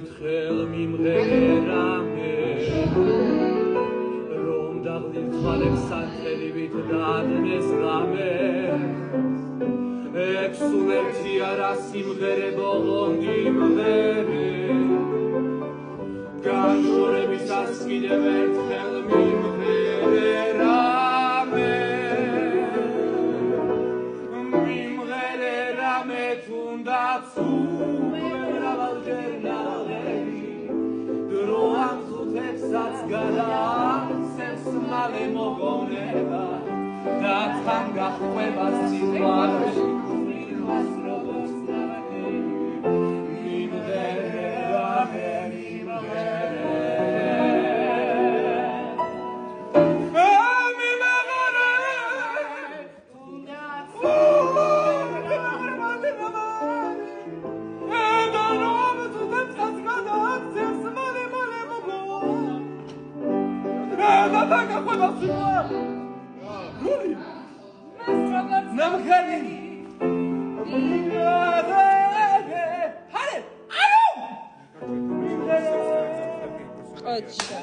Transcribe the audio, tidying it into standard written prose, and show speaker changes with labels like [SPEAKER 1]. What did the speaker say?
[SPEAKER 1] ერთხელ მიმღერამე რომ დაღლილ სანთელივით დადნეს ღამე ექვსუნერთი არა სიმღერე ბოლონდი მღერე განშორებისას კიდევ ერთხელ მიმღერამე მიმღერამე თუნდაც Საც გადაცემს მალე მოგონება და თან გახვება სიყვარული მილვას როგორც ნავაკი მიმღერამე
[SPEAKER 2] Очень.